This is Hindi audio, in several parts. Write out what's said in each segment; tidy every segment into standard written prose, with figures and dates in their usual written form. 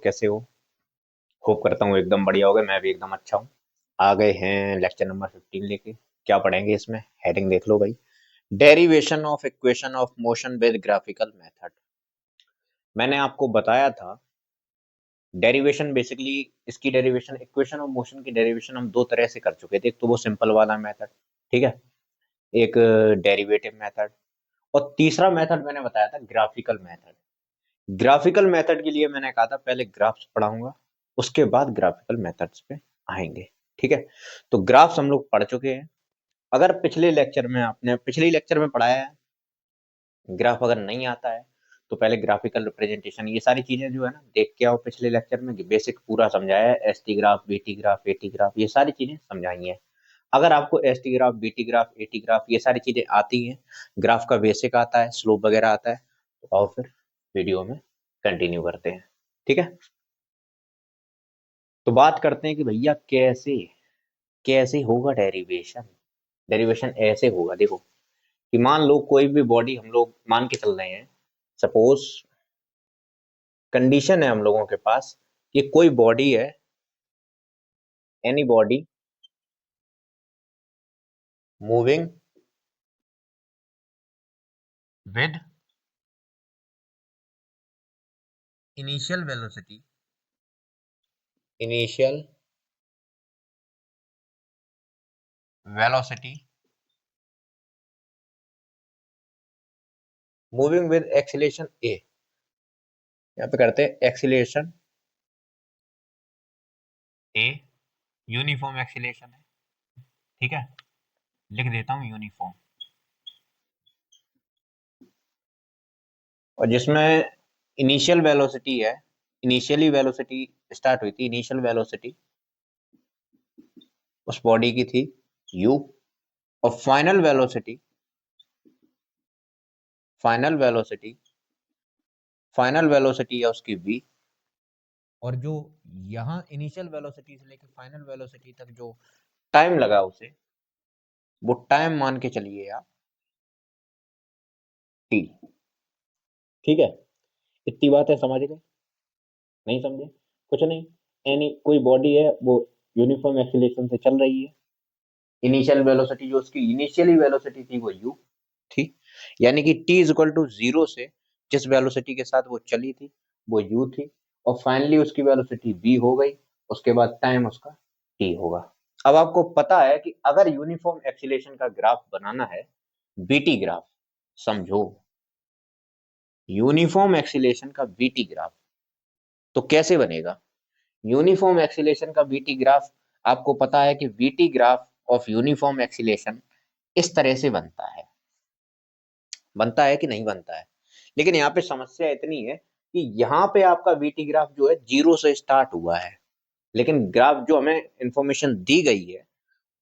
कैसे हो? होप करता हूँ एकदम बढ़िया हो गए। मैं भी एकदम अच्छा हूँ। आ गए हैं लेक्चर नंबर 15 लेके। क्या पढ़ेंगे इसमें? हेडिंग देख लो भाई। Derivation of equation of motion with graphical method. मैंने आपको बताया था डेरिवेशन बेसिकली इसकी डेरिवेशन इक्वेशन ऑफ मोशन की डेरिवेशन हम दो तरह से कर चुके थे। एक तो वो सिंपल वाला मेथड, ठीक है, एक डेरिवेटिव मेथड, और तीसरा मेथड मैंने बताया था ग्राफिकल मेथड। ग्राफिकल मेथड के लिए मैंने कहा था पहले ग्राफ्स पढ़ाऊंगा, उसके बाद ग्राफिकल मेथड्स पे आएंगे। ठीक है, तो ग्राफ्स हम लोग पढ़ चुके हैं। अगर पिछले लेक्चर में आपने पिछले लेक्चर में पढ़ाया है, ग्राफ अगर नहीं आता है तो पहले ग्राफिकल रिप्रेजेंटेशन ये सारी चीजें जो है ना देख के आओ। पिछले लेक्चर में बेसिक पूरा समझाया है, S T graph, B T graph, A T graph, ये सारी चीजें समझाई हैं। अगर आपको S T graph, B T graph, A T graph ये सारी चीजें आती हैं, ग्राफ का बेसिक आता है, स्लोप वगैरह आता है, तो आओ फिर वीडियो में कंटिन्यू करते हैं। ठीक है, तो बात करते हैं कि भैया कैसे कैसे होगा डेरिवेशन। डेरिवेशन ऐसे होगा, देखो कि मान लो कोई भी बॉडी हम लोग मान के चल रहे हैं। सपोज कंडीशन है हम लोगों के पास कि कोई बॉडी है, any body moving with initial velocity, initial velocity moving with acceleration a. यहाँ पे करते हैं एक्सीलरेशन ए, यूनिफॉर्म एक्सीलरेशन है। ठीक है, लिख देता हूँ यूनिफॉर्म। और जिसमें इनिशियल वेलोसिटी है, इनिशियली वेलोसिटी स्टार्ट हुई थी, इनिशियल वेलोसिटी उस बॉडी की थी u, और फाइनल वेलोसिटी फाइनल वेलोसिटी है उसकी v। और जो यहाँ इनिशियल वेलोसिटी से लेकर फाइनल वेलोसिटी तक जो टाइम लगा उसे, वो टाइम मान के चलिए आप t। ठीक है, इतनी बात है, समझ गए? नहीं समझे? कुछ नहीं, एनी कोई बॉडी है वो यूनिफॉर्म एक्सीलरेशन से चल रही है। इनिशियल वेलोसिटी जो उसकी इनिशियली वेलोसिटी थी वो u थी, यानी कि t इज इक्वल टू 0 से जिस वेलोसिटी के साथ वो चली थी वो u थी, और फाइनली उसकी वेलोसिटी v हो गई। उसके बाद टाइम उसका t होगा। अब आपको पता है कि अगर यूनिफॉर्म एक्सीलरेशन का ग्राफ बनाना है, बीटी ग्राफ, समझो यूनिफॉर्म एक्सीलरेशन का बीटी ग्राफ, तो कैसे बनेगा? यूनिफॉर्म एक्सीलरेशन का बीटी ग्राफ, आपको पता है कि BT graph of uniform acceleration इस तरह से बनता है कि नहीं बनता है। लेकिन यहाँ पे समस्या इतनी है कि यहाँ पे आपका बीटी ग्राफ जो है 0 से स्टार्ट हुआ है, लेकिन ग्राफ जो हमें इंफॉर्मेशन दी गई है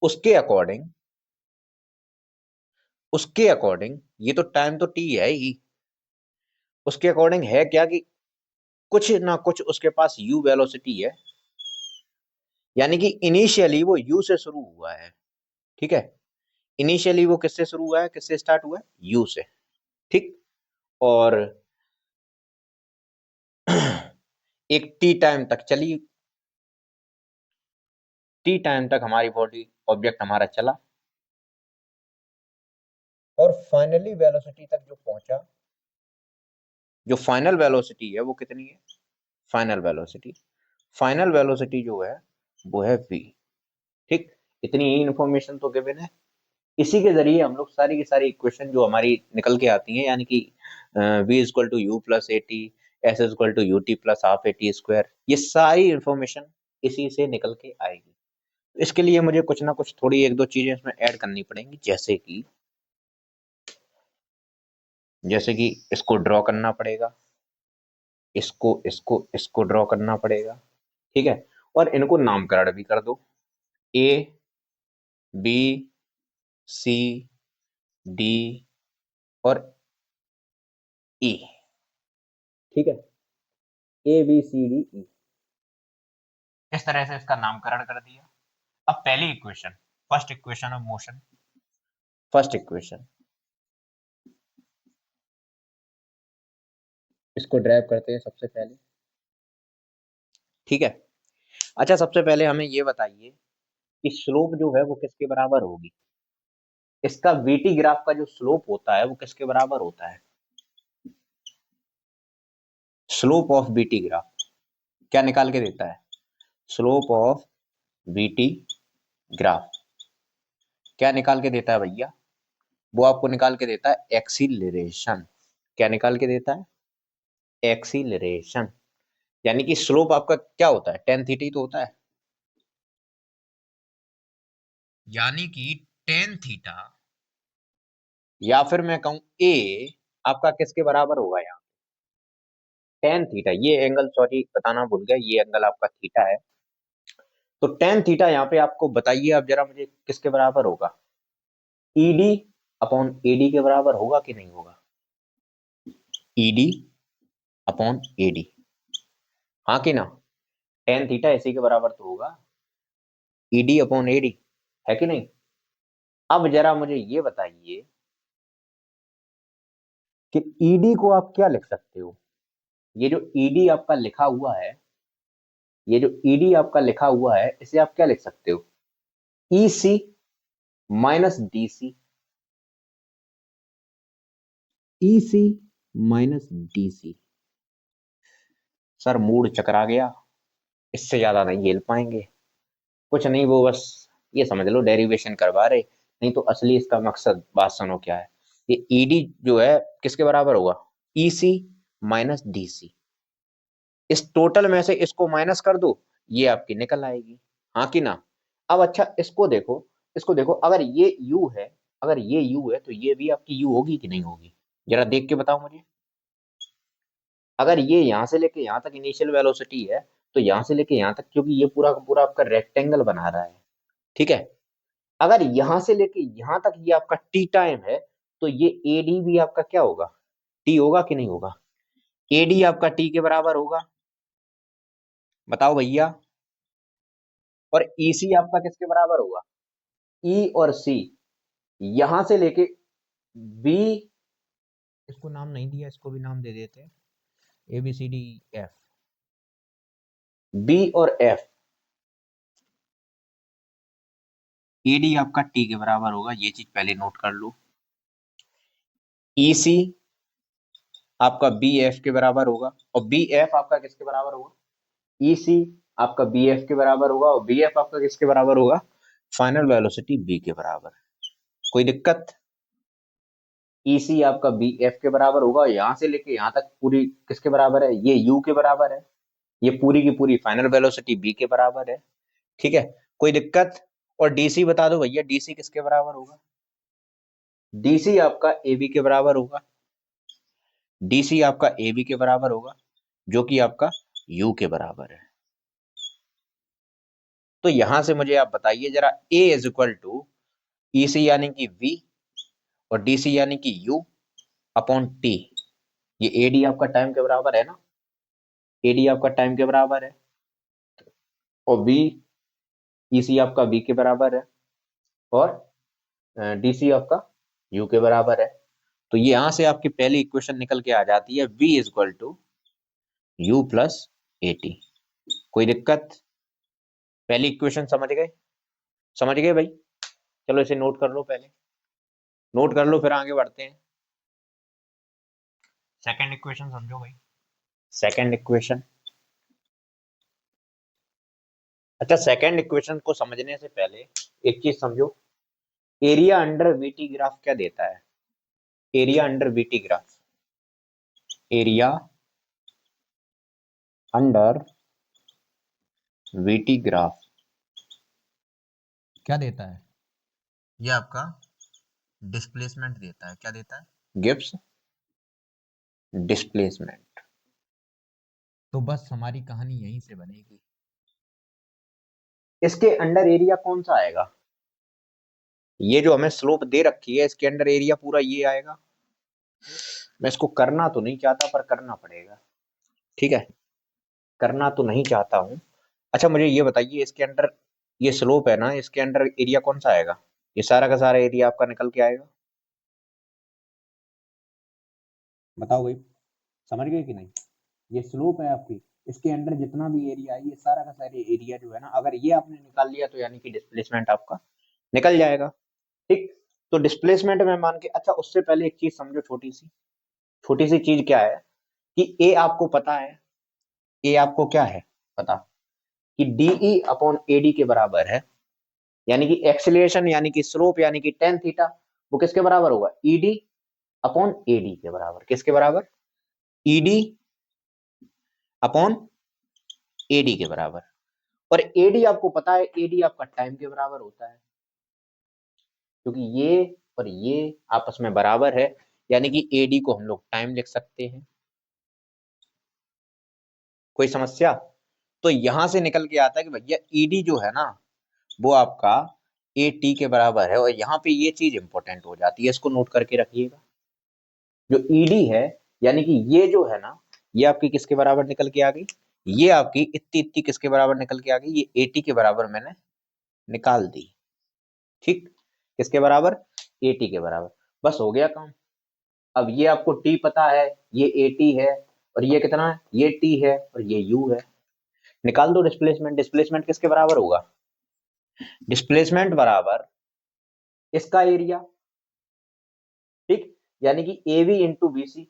उसके अकॉर्डिंग ये तो टाइम तो टी है ही, उसके अकॉर्डिंग है क्या कि कुछ ना कुछ उसके पास u वेलोसिटी है, यानी कि इनिशियली वो u से शुरू हुआ है। ठीक है, इनिशियली वो किससे शुरू हुआ है, किससे स्टार्ट हुआ है? u से। ठीक, और एक टी टाइम तक चली, टी टाइम तक हमारी बॉडी ऑब्जेक्ट हमारा चला, और फाइनली वेलोसिटी तक जो पहुंचा, जो फाइनल वेलोसिटी है वो कितनी है? फाइनल वेलोसिटी जो है वो है v। ठीक, इतनी ही इंफॉर्मेशन तो गिवन है। इसी के जरिए हम लोग सारी की सारी इक्वेशन जो हमारी निकल के आती हैं, यानी कि v equal to U plus A T, S equal to U T plus half A T square, ये सारी इंफॉर्मेशन इसी से निकल के आएगी। इसके लिए मुझे कुछ ना कुछ थोड़ी एक दो चीजें इसमें ऐड करनी पड़ेंगी, जैसे कि इसको ड्रॉ करना पड़ेगा, इसको इसको इसको ड्रॉ करना पड़ेगा। ठीक है, और इनको नामकरण भी कर दो, ए, बी, सी, डी और ई। ठीक है, ए बी सी डी ई, इस तरह से इसका नामकरण कर दिया। अब पहली equation, first equation of motion, first equation, इसको ड्राइव करते हैं सबसे पहले। ठीक है। अच्छा, सबसे पहले हमें ये बताइए कि स्लोप जो है वो किसके बराबर होगी। इसका वीटी ग्राफ का जो स्लोप होता है वो किसके बराबर होता है। स्लोप ऑफ बीटी ग्राफ क्या निकाल के देता है। स्लोप ऑफ बीटी ग्राफ क्या निकाल के देता है भैया। वो आपको निकाल के देता है एक्सीलरेशन। क्या निकाल के देता है, एक्सीलरेशन। यानी कि स्लोप आपका क्या होता है, टेन थीटा तो होता है। यानी कि टेन थीटा, या फिर मैं कहूं ए आपका किसके बराबर होगा यहाँ। टेन थीटा, ये एंगल सॉरी बताना भूल गया, ये एंगल आपका थीटा है। तो टेन थीटा यहाँ पे आपको बताइए आप जरा मुझे किसके बराबर होगा। ईडी अपॉन एडी के बराबर होगा कि नहीं होगा। ईडी अपॉन एडी, हाँ कि ना। टेन थीटा इसी के बराबर तो होगा, ईडी अपॉन एडी, है कि नहीं। अब जरा मुझे ये बताइए कि ईडी को आप क्या लिख सकते हो। ये जो ईडी आपका लिखा हुआ है, ये जो ईडी आपका लिखा हुआ है इसे आप क्या लिख सकते हो, E C minus D C. E C minus D C. Sir mood चकरा गया, इससे ज्यादा नहीं झेल पाएंगे। कुछ नहीं, वो बस ये समझ लो डेरिवेशन करवा रहे, नहीं तो असली इसका मकसद बात सुनो क्या है। ये ईडी जो है किसके बराबर होगा, ई सी माइनस डी सी। इस टोटल में से इसको माइनस कर दो, ये आपकी निकल आएगी, हाँ कि ना। अब अच्छा इसको देखो, इसको देखो, अगर ये u है, अगर ये u है तो ये भी आपकी u होगी कि नहीं होगी, जरा देख के बताओ मुझे। अगर ये यहां से लेके यहां तक इनिशियल वेलोसिटी है, तो यहां से लेके यहां तक, क्योंकि ये पूरा का पूरा आपका रेक्टेंगल बना रहा है, ठीक है। अगर यहां से लेके यहां तक ये आपका टी टाइम है, तो ये एडी भी आपका क्या होगा, टी होगा कि नहीं होगा। एडी आपका टी के बराबर होगा, बताओ भैया। और ईसी आपका किसके बराबर होगा, ई और सी, यहां से लेके बी, इसको नाम नहीं दिया, इसको भी नाम दे देते हैं, A B C D F. B और एफ, ईडी आपका टी के बराबर होगा, ये चीज पहले नोट कर लो। ईसी आपका बी एफ के बराबर होगा, और बी एफ आपका किसके बराबर होगा, ईसी आपका बी एफ के बराबर होगा, और बी एफ आपका किसके बराबर होगा, फाइनल वेलोसिटी बी के बराबर। कोई दिक्कत। ईसी आपका बी एफ के बराबर होगा, यहां से लेके यहां तक पूरी किसके बराबर है, ये यू के बराबर है, ये पूरी की पूरी फाइनल वेलोसिटी बी के बराबर है, ठीक है। कोई दिक्कत। और डीसी बता दो भैया, डीसी किसके बराबर होगा। डीसी आपका ए बी के बराबर होगा, डीसी आपका ए बी के बराबर होगा, जो कि आपका यू के बराबर है। तो यहां से मुझे आप बताइए जरा, ए इज इक्वल टू ई सी यानी कि वी, और डी सी यानी कि यू अपॉन टी। ये एडी आपका टाइम के बराबर है ना, एडी आपका टाइम के बराबर है, और बी, ई सी आपका बी के बराबर है, और डी सी आपका यू के बराबर है। तो ये यहां से आपकी पहली इक्वेशन निकल के आ जाती है, v is equal to U plus A T. कोई दिक्कत। पहली इक्वेशन समझ गए, समझ गए भाई। चलो इसे नोट कर लो, पहले नोट कर लो फिर आगे बढ़ते हैं। सेकंड इक्वेशन समझो भाई, सेकंड इक्वेशन। अच्छा, सेकंड इक्वेशन को समझने से पहले एक चीज समझो, एरिया अंडर वीटी ग्राफ क्या देता है। Area under VT graph, area under VT graph क्या देता है, ये आपका डिस्प्लेसमेंट देता है। क्या देता है, गिव्स डिस्प्लेसमेंट। तो बस हमारी कहानी यहीं से बनेगी। इसके अंडर एरिया कौन सा आएगा, ये जो हमें स्लोप दे रखी है इसके अंडर एरिया पूरा ये आएगा। मैं इसको करना तो नहीं चाहता पर करना पड़ेगा, ठीक है। करना तो नहीं चाहता हूं। अच्छा मुझे ये बताइए, इसके अंडर ये स्लोप है ना, इसके अंडर एरिया कौन सा आएगा, ये सारा का सारा एरिया आपका निकल के आएगा। बताओ भाई, समझ गए कि नहीं। ये स्लोप है आपकी, इसके अंदर जितना भी एरिया है ये सारा का सारा एरिया जो है ना, अगर ये आपने निकाल लिया तो यानी कि डिस्प्लेसमेंट आपका निकल जाएगा। ठीक, तो डिस्प्लेसमेंट में मान के, अच्छा उससे पहले एक चीज समझो, छोटी सी चीज क्या है कि ए आपको पता है, ए आपको क्या है पता कि डीई अपॉन एडी के बराबर है, यानी कि एक्सीलरेशन यानी कि स्लोप यानी कि टेन थीटा वो किसके बराबर होगा, ईडी अपॉन एडी के बराबर। किसके बराबर, ईडी अपॉन एडी के बराबर। और एडी आपको पता है, एडी आपका टाइम के बराबर होता है, क्योंकि ये और ये आपस में बराबर है, यानी कि एडी को हम लोग टाइम लिख सकते हैं। कोई समस्या? तो यहां से निकल के आता है कि भैया ईडी जो है ना वो आपका ए टी के बराबर है। और यहाँ पे ये चीज इंपॉर्टेंट हो जाती है, इसको नोट करके रखिएगा। जो ईडी है यानी कि ये जो है ना, ये आपकी किसके बराबर निकल के आ गई, ये आपकी इतनी इतनी किसके बराबर निकल के आ गई, ये एटी के बराबर मैंने निकाल दी। ठीक, किसके बराबर, एटी के बराबर। बस हो गया काम। अब ये आपको टी पता है, ये एटी है, और ये कितना है, ये टी है, और ये यू है। निकाल दो डिस्प्लेसमेंट। डिस्प्लेसमेंट किसके बराबर होगा, डिस्प्लेसमेंट बराबर इसका एरिया। ठीक, यानी कि A B into B C,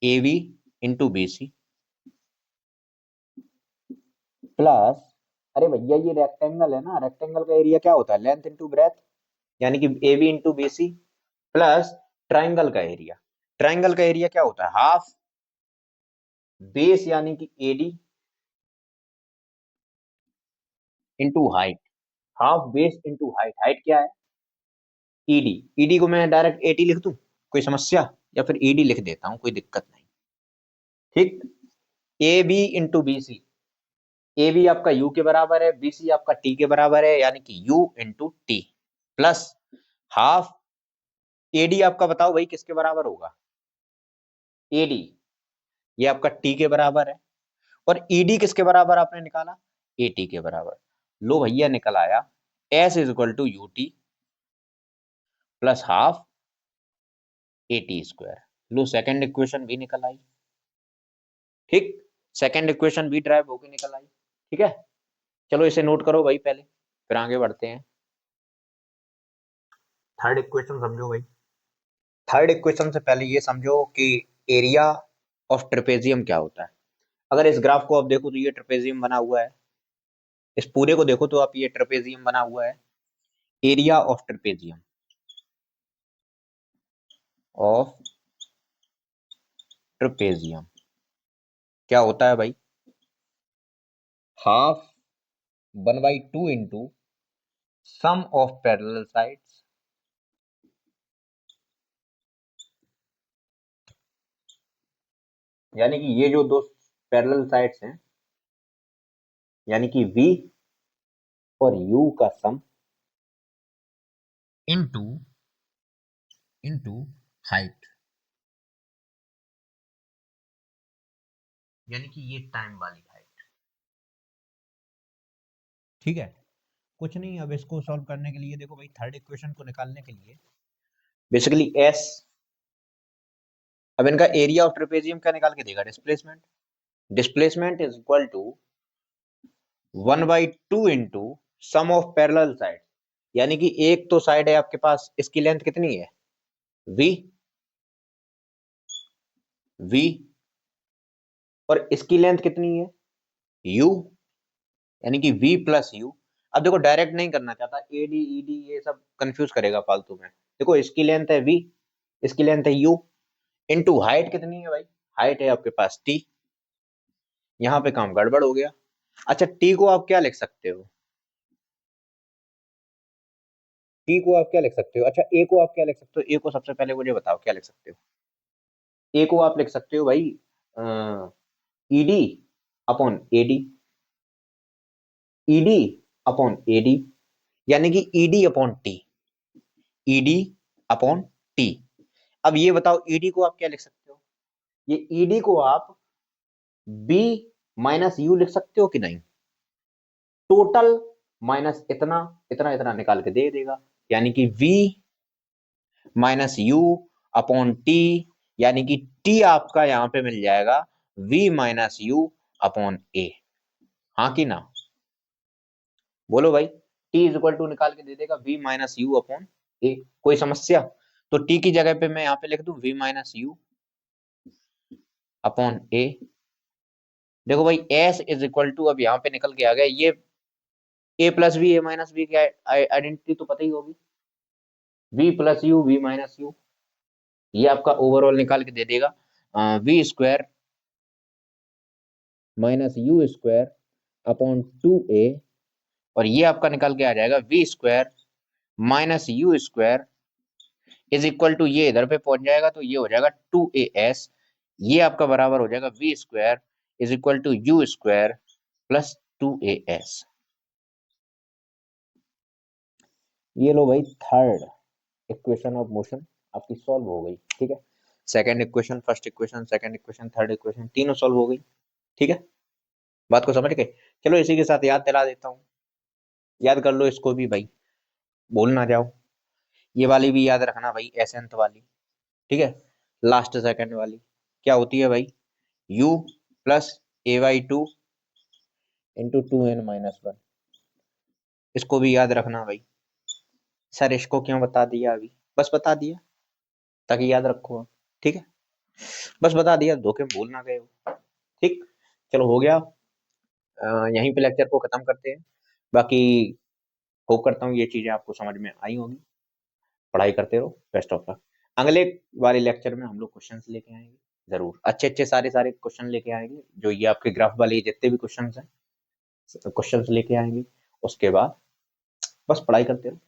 A B into B C plus, अरे भैया ये रेक्टेंगल है ना, रेक्टेंगल का एरिया क्या होता है, लेंथ इंटू ब्रेथ, यानी कि A B into B C plus triangle का एरिया। ट्राइंगल का एरिया क्या होता है, हाफ बेस यानी कि AD into height, half base into height. Height क्या है, ईडी। ईडी को मैं डायरेक्ट एटी लिख दूं, कोई समस्या, या फिर ईडी लिख देता हूं, कोई दिक्कत नहीं। ठीक, A B into B C, A B आपका यू के बराबर है, बी सी आपका टी के बराबर है, यानी कि U into T plus half AD आपका बताओ भाई किसके बराबर होगा, एडी ये आपका टी के बराबर है, और ईडी किसके बराबर आपने निकाला, एटी के बराबर। लो भैया निकल आया, S is equal to U T plus half AT square. लो सेकेंड इक्वेशन भी निकल आई। ठीक, सेकेंड इक्वेशन भी ड्राइव होकर निकल आई। ठीक है, चलो इसे नोट करो भाई पहले, फिर आगे बढ़ते हैं। थर्ड इक्वेशन समझो भाई। थर्ड इक्वेशन से पहले ये समझो कि एरिया ऑफ ट्रेपेजियम क्या होता है। अगर इस ग्राफ को आप देखो तो ये ट्रेपेजियम बना हुआ है, इस पूरे को देखो तो आप ये ट्रेपेजियम बना हुआ है। Area of trapezium, of trapezium क्या होता है भाई, half 1/2 into sum of parallel sides, यानी कि ये जो दो पैरेलल साइड्स हैं, यानी कि V और U का सम इनटू इनटू हाइट, यानी कि ये टाइम वाली हाइट। ठीक है, कुछ नहीं, अब इसको सॉल्व करने के लिए देखो भाई, थर्ड इक्वेशन को निकालने के लिए बेसिकली S, अब इनका एरिया ऑफ ट्रेपेजियम क्या निकाल के देगा, displacement. Displacement is equal to 1/2 into sum of parallel side, यानी कि एक तो साइड है आपके पास, इसकी लेंथ कितनी है, V, V, और इसकी लेंथ कितनी है, U, यानी कि V प्लस U। अब देखो डायरेक्ट नहीं करना चाहता, एडी ईडी ये सब कंफ्यूज करेगा फालतू में। देखो इसकी लेंथ है V, इसकी लेंथ है U, इनटू हाइट कितनी है भाई, हाइट है आपके पास T। यहाँ पे काम गड़बड़ हो गया। अच्छा T को आप क्या लिख सकते हो, T को आप क्या लिख सकते हो, अच्छा A को आप क्या लिख सकते हो, A को सबसे पहले मुझे बताओ क्या लिख सकते हो। A को आप लिख सकते हो भाई ED upon AD, ED upon AD, यानी कि ED upon T, ED upon T. अब ये बताओ ईडी को आप क्या लिख सकते हो, ये ईडी को आप बी माइनस यू लिख सकते हो कि नहीं, टोटल माइनस इतना इतना इतना निकाल के दे देगा, यानी कि V minus you upon T, यानी कि टी आपका यहां पे मिल जाएगा v माइनस यू अपॉन ए, हाँ कि ना? बोलो भाई। t इज इक्वल टू निकाल के दे देगा v माइनस यू अपॉन ए, कोई समस्या? तो t की जगह पे मैं यहाँ पे लिख दूं v माइनस यू अपॉन ए। देखो भाई s इज इक्वल टू, अब यहाँ पे निकल के आ गया ये a plus B A minus B की आइडेंटिटी तो पता ही होगी, v plus U v minus U, ये आपका ओवरऑल निकाल के दे देगा v square minus U square upon 2a, और ये आपका निकल के आ जाएगा v square minus U square is equal to, ये इधर पे पहुंच जाएगा तो ये हो जाएगा 2as, ये आपका बराबर हो जाएगा v square is equal to U square plus 2as। ये लो भाई, थर्ड इक्वेशन ऑफ मोशन आपकी सॉल्व हो गई, ठीक है। Second equation, first equation, second equation, third equation, तीनों सॉल्व हो गई, ठीक है। बात को समझ गए? चलो इसी के साथ याद दिला देता हूँ, याद कर लो इसको भी भाई, भूल ना जाओ। ये वाली भी याद रखना भाई, एसेंथ वाली, ठीक है। लास्ट सेकंड वाली क्या होती है भाई? u plus A by two into 2n-1, इसको भी याद रखना भाई। सर इसको क्यों बता दिया अभी? बस बता दिया ताकि याद रखो, ठीक है। बस बता दिया, धोखे में भूल ना गए हो, ठीक। चलो हो गया, यहीं पे लेक्चर को खत्म करते हैं। बाकी होप करता हूँ ये चीजें आपको समझ में आई होंगी। पढ़ाई करते रहो, बेस्ट ऑफ लक। अगले वाले लेक्चर में हम लोग क्वेश्चंस लेके आएंगे, जरूर अच्छे अच्छे सारे सारे क्वेश्चन लेके आएंगे, जो ये आपके ग्राफ वाले जितने भी क्वेश्चंस हैं, क्वेश्चंस लेके आएंगे। उसके बाद बस पढ़ाई करते रहो।